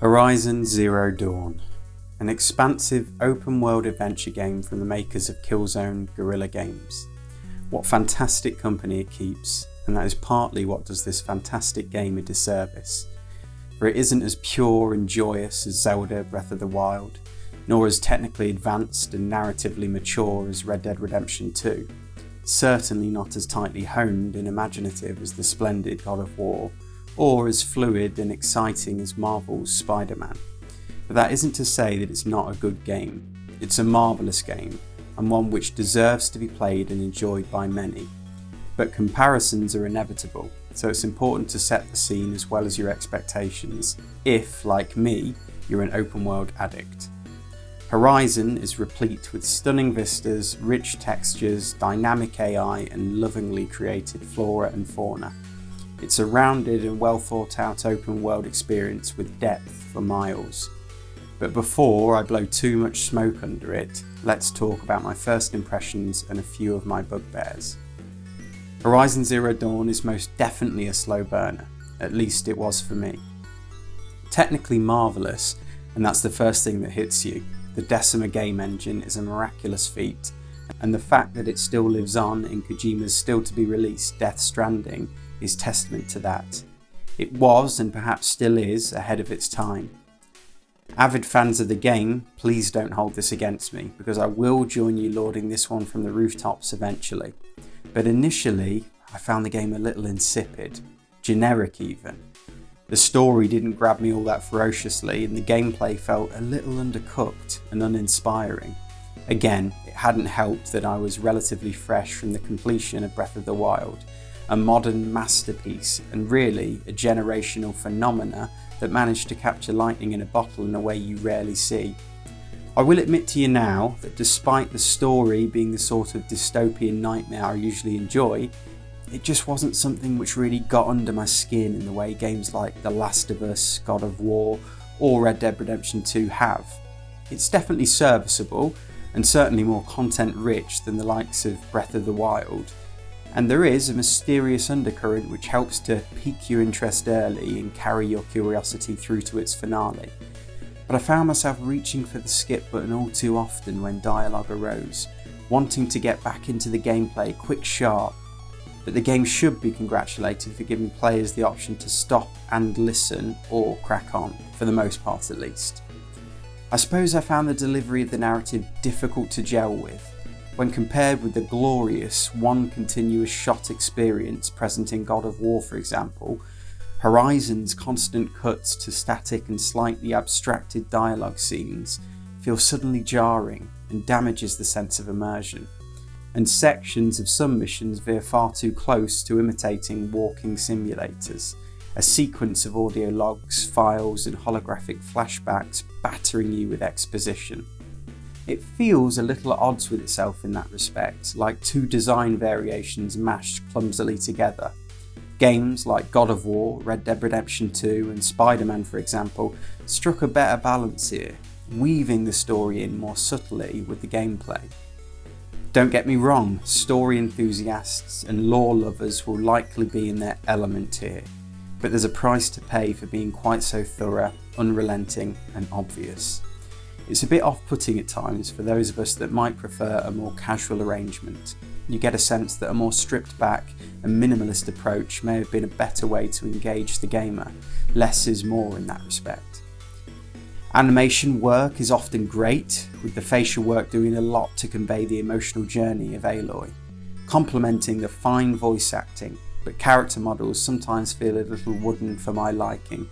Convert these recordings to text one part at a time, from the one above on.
Horizon Zero Dawn, an expansive open-world adventure game from the makers of Killzone Guerrilla Games. What fantastic company it keeps, and that is partly what does this fantastic game a disservice. For it isn't as pure and joyous as Zelda Breath of the Wild, nor as technically advanced and narratively mature as Red Dead Redemption 2, certainly not as tightly honed and imaginative as the splendid God of War, or as fluid and exciting as Marvel's Spider-Man. But that isn't to say that it's not a good game. It's a marvellous game, and one which deserves to be played and enjoyed by many. But comparisons are inevitable, so it's important to set the scene as well as your expectations, if, like me, you're an open world addict. Horizon is replete with stunning vistas, rich textures, dynamic AI, and lovingly created flora and fauna. It's a rounded and well thought out open world experience with depth for miles. But before I blow too much smoke under it, let's talk about my first impressions and a few of my bugbears. Horizon Zero Dawn is most definitely a slow burner, at least it was for me. Technically marvellous, and that's the first thing that hits you. The Decima game engine is a miraculous feat, and the fact that it still lives on in Kojima's still to be released Death Stranding is testament to that. It was, and perhaps still is, ahead of its time. Avid fans of the game, please don't hold this against me, because I will join you lauding this one from the rooftops eventually. But initially, I found the game a little insipid, generic even. The story didn't grab me all that ferociously, and the gameplay felt a little undercooked and uninspiring. Again, it hadn't helped that I was relatively fresh from the completion of Breath of the Wild, a modern masterpiece and really a generational phenomena that managed to capture lightning in a bottle in a way you rarely see. I will admit to you now that despite the story being the sort of dystopian nightmare I usually enjoy, it just wasn't something which really got under my skin in the way games like The Last of Us, God of War or Red Dead Redemption 2 have. It's definitely serviceable and certainly more content rich than the likes of Breath of the Wild. And there is a mysterious undercurrent which helps to pique your interest early and carry your curiosity through to its finale. But I found myself reaching for the skip button all too often when dialogue arose, wanting to get back into the gameplay quick sharp. But the game should be congratulated for giving players the option to stop and listen or crack on, for the most part at least. I suppose I found the delivery of the narrative difficult to gel with, when compared with the glorious one continuous shot experience present in God of War, for example. Horizon's constant cuts to static and slightly abstracted dialogue scenes feel suddenly jarring and damages the sense of immersion, and sections of some missions veer far too close to imitating walking simulators, a sequence of audio logs, files and holographic flashbacks battering you with exposition. It feels a little at odds with itself in that respect, like two design variations mashed clumsily together. Games like God of War, Red Dead Redemption 2 and Spider-Man, for example, struck a better balance here, weaving the story in more subtly with the gameplay. Don't get me wrong, story enthusiasts and lore lovers will likely be in their element here, but there's a price to pay for being quite so thorough, unrelenting and obvious. It's a bit off-putting at times for those of us that might prefer a more casual arrangement. You get a sense that a more stripped back and minimalist approach may have been a better way to engage the gamer. Less is more in that respect. Animation work is often great, with the facial work doing a lot to convey the emotional journey of Aloy, complementing the fine voice acting, but character models sometimes feel a little wooden for my liking.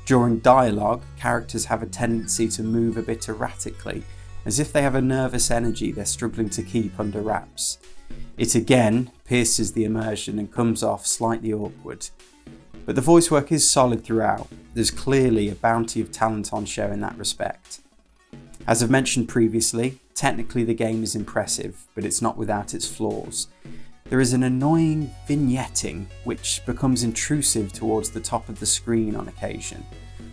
During dialogue, characters have a tendency to move a bit erratically, as if they have a nervous energy they're struggling to keep under wraps. It again pierces the immersion and comes off slightly awkward. But the voice work is solid throughout. There's clearly a bounty of talent on show in that respect. As I've mentioned previously, technically the game is impressive, but it's not without its flaws. There is an annoying vignetting which becomes intrusive towards the top of the screen on occasion.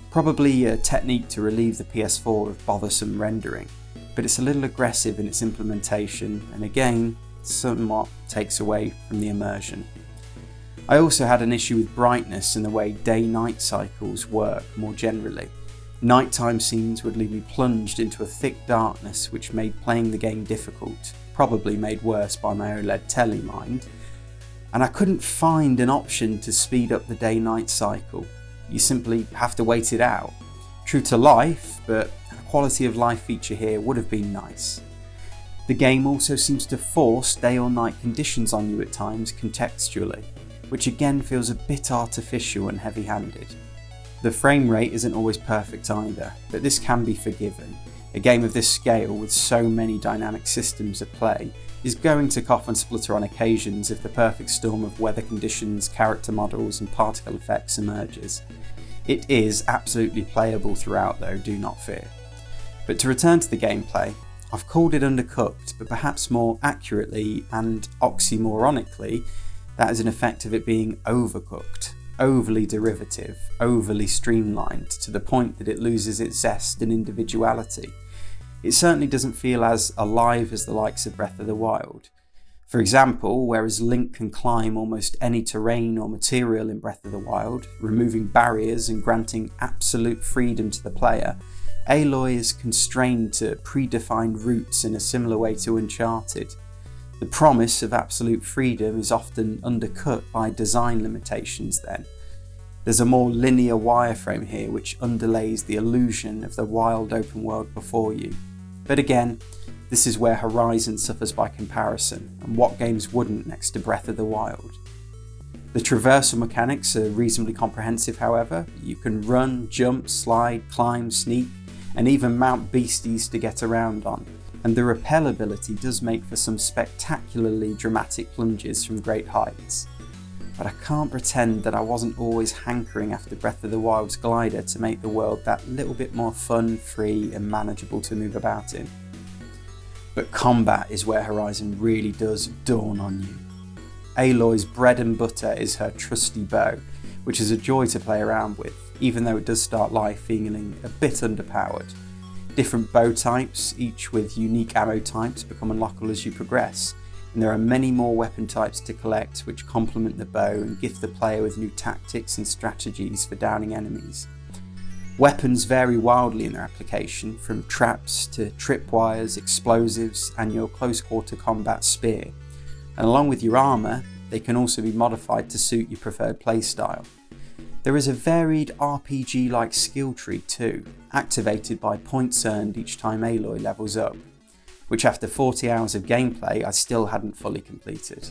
Probably a technique to relieve the PS4 of bothersome rendering, but it's a little aggressive in its implementation and again, somewhat takes away from the immersion. I also had an issue with brightness and the way day-night cycles work more generally. Nighttime scenes would leave me plunged into a thick darkness which made playing the game difficult, probably made worse by my OLED telly mind, and I couldn't find an option to speed up the day-night cycle. You simply have to wait it out. True to life, but a quality of life feature here would have been nice. The game also seems to force day or night conditions on you at times contextually, which again feels a bit artificial and heavy-handed. The frame rate isn't always perfect either, but this can be forgiven. A game of this scale with so many dynamic systems at play is going to cough and splutter on occasions if the perfect storm of weather conditions, character models and particle effects emerges. It is absolutely playable throughout though, do not fear. But to return to the gameplay, I've called it undercooked, but perhaps more accurately and oxymoronically, that is an effect of it being overcooked. Overly derivative, overly streamlined, to the point that it loses its zest and individuality. It certainly doesn't feel as alive as the likes of Breath of the Wild. For example, whereas Link can climb almost any terrain or material in Breath of the Wild, removing barriers and granting absolute freedom to the player, Aloy is constrained to predefined routes in a similar way to Uncharted. The promise of absolute freedom is often undercut by design limitations then. There's a more linear wireframe here which underlays the illusion of the wild open world before you. But again, this is where Horizon suffers by comparison, and what games wouldn't next to Breath of the Wild. The traversal mechanics are reasonably comprehensive however. You can run, jump, slide, climb, sneak, and even mount beasties to get around on. And the rappel ability does make for some spectacularly dramatic plunges from great heights. But I can't pretend that I wasn't always hankering after Breath of the Wild's glider to make the world that little bit more fun, free and manageable to move about in. But combat is where Horizon really does dawn on you. Aloy's bread and butter is her trusty bow, which is a joy to play around with, even though it does start life feeling a bit underpowered. Different bow types, each with unique ammo types, become unlockable as you progress, and there are many more weapon types to collect which complement the bow and gift the player with new tactics and strategies for downing enemies. Weapons vary wildly in their application, from traps to tripwires, explosives and your close quarter combat spear, and along with your armour, they can also be modified to suit your preferred playstyle. There is a varied RPG-like skill tree too, activated by points earned each time Aloy levels up, which after 40 hours of gameplay I still hadn't fully completed.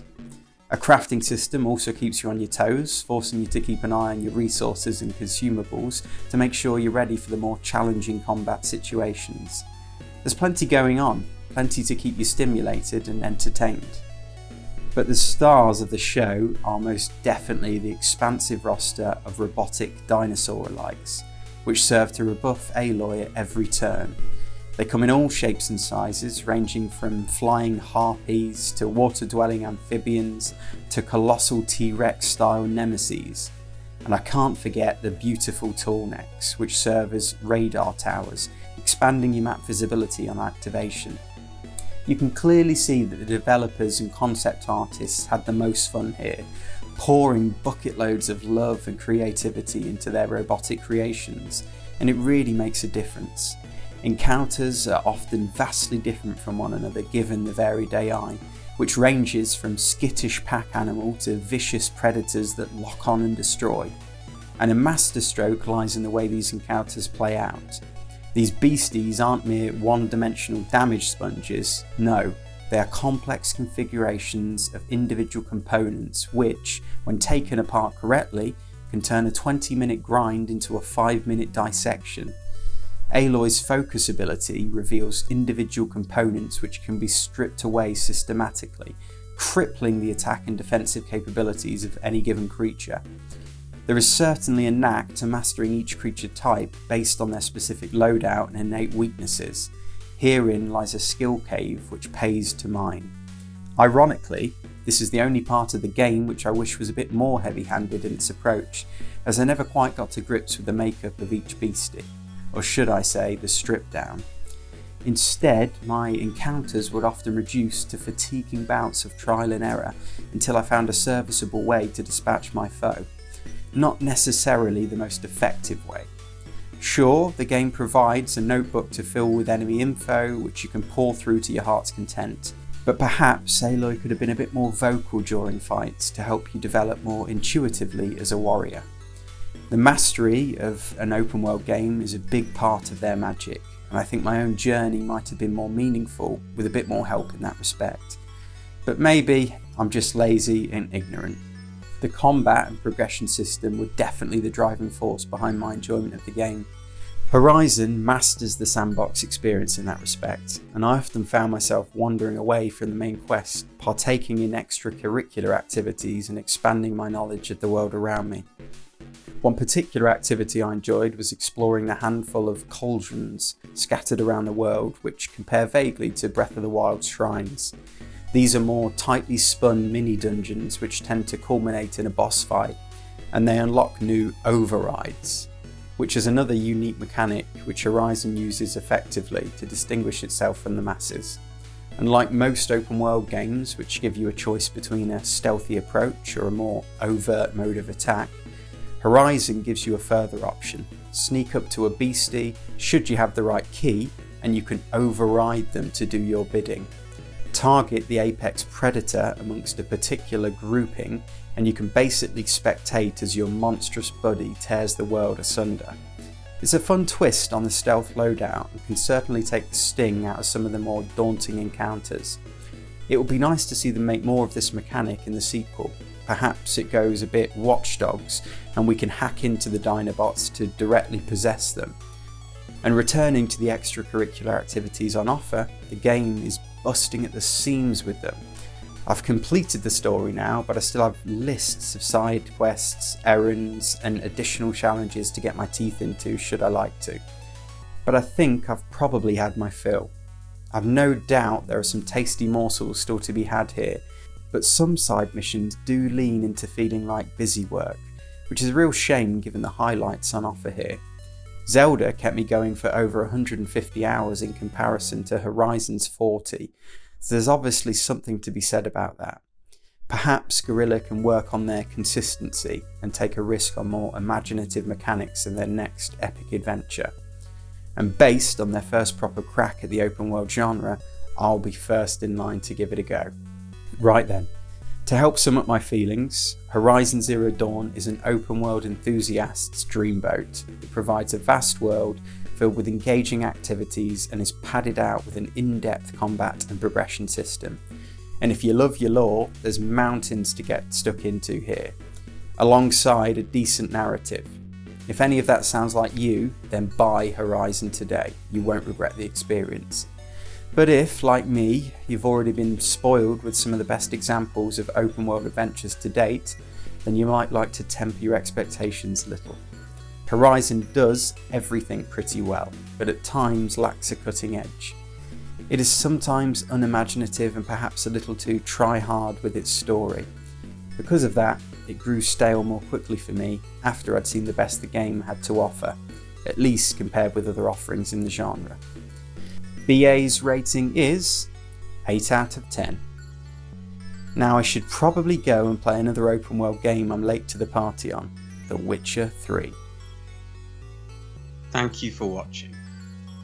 A crafting system also keeps you on your toes, forcing you to keep an eye on your resources and consumables to make sure you're ready for the more challenging combat situations. There's plenty going on, plenty to keep you stimulated and entertained. But the stars of the show are most definitely the expansive roster of robotic dinosaur-alikes, which serve to rebuff Aloy at every turn. They come in all shapes and sizes, ranging from flying harpies to water-dwelling amphibians to colossal T-Rex style nemesis. And I can't forget the beautiful tall necks, which serve as radar towers, expanding your map visibility on activation. You can clearly see that the developers and concept artists had the most fun here, pouring bucket loads of love and creativity into their robotic creations, and it really makes a difference. Encounters are often vastly different from one another given the varied AI, which ranges from skittish pack animal to vicious predators that lock on and destroy. And a masterstroke lies in the way these encounters play out. These beasties aren't mere one-dimensional damage sponges, no, they are complex configurations of individual components which, when taken apart correctly, can turn a 20-minute grind into a 5-minute dissection. Aloy's focus ability reveals individual components which can be stripped away systematically, crippling the attack and defensive capabilities of any given creature. There is certainly a knack to mastering each creature type based on their specific loadout and innate weaknesses. Herein lies a skill cave which pays to mine. Ironically, this is the only part of the game which I wish was a bit more heavy-handed in its approach, as I never quite got to grips with the makeup of each beastie, or should I say the strip down. Instead, my encounters would often reduce to fatiguing bouts of trial and error until I found a serviceable way to dispatch my foe. Not necessarily the most effective way. Sure, the game provides a notebook to fill with enemy info, which you can pour through to your heart's content, but perhaps Aloy could have been a bit more vocal during fights to help you develop more intuitively as a warrior. The mastery of an open world game is a big part of their magic, and I think my own journey might have been more meaningful with a bit more help in that respect. But maybe I'm just lazy and ignorant. The combat and progression system were definitely the driving force behind my enjoyment of the game. Horizon masters the sandbox experience in that respect, and I often found myself wandering away from the main quest, partaking in extracurricular activities and expanding my knowledge of the world around me. One particular activity I enjoyed was exploring the handful of cauldrons scattered around the world, which compare vaguely to Breath of the Wild's shrines. These are more tightly spun mini-dungeons which tend to culminate in a boss fight, and they unlock new overrides, which is another unique mechanic which Horizon uses effectively to distinguish itself from the masses. Unlike most open world games which give you a choice between a stealthy approach or a more overt mode of attack, Horizon gives you a further option. Sneak up to a beastie should you have the right key, and you can override them to do your bidding. Target the apex predator amongst a particular grouping, and you can basically spectate as your monstrous buddy tears the world asunder. It's a fun twist on the stealth loadout and can certainly take the sting out of some of the more daunting encounters. It would be nice to see them make more of this mechanic in the sequel. Perhaps it goes a bit Watch Dogs and we can hack into the Dinobots to directly possess them. And returning to the extracurricular activities on offer, the game is busting at the seams with them. I've completed the story now, but I still have lists of side quests, errands and additional challenges to get my teeth into should I like to. But I think I've probably had my fill. I've no doubt there are some tasty morsels still to be had here, but some side missions do lean into feeling like busy work, which is a real shame given the highlights on offer here. Zelda kept me going for over 150 hours in comparison to Horizon's 40, so there's obviously something to be said about that. Perhaps Guerrilla can work on their consistency and take a risk on more imaginative mechanics in their next epic adventure. And based on their first proper crack at the open world genre, I'll be first in line to give it a go. Right then, to help sum up my feelings, Horizon Zero Dawn is an open world enthusiast's dreamboat. It provides a vast world filled with engaging activities and is padded out with an in-depth combat and progression system. And if you love your lore, there's mountains to get stuck into here, alongside a decent narrative. If any of that sounds like you, then buy Horizon today. You won't regret the experience. But if, like me, you've already been spoiled with some of the best examples of open world adventures to date, then you might like to temper your expectations a little. Horizon does everything pretty well, but at times lacks a cutting edge. It is sometimes unimaginative and perhaps a little too try-hard with its story. Because of that, it grew stale more quickly for me after I'd seen the best the game had to offer, at least compared with other offerings in the genre. BA's rating is 8 out of 10. Now I should probably go and play another open world game I'm late to the party on, The Witcher 3. Thank you for watching.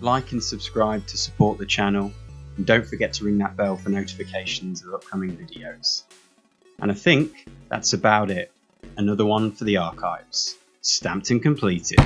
Like and subscribe to support the channel, and don't forget to ring that bell for notifications of upcoming videos. And I think that's about it. Another one for the archives. Stamped and completed.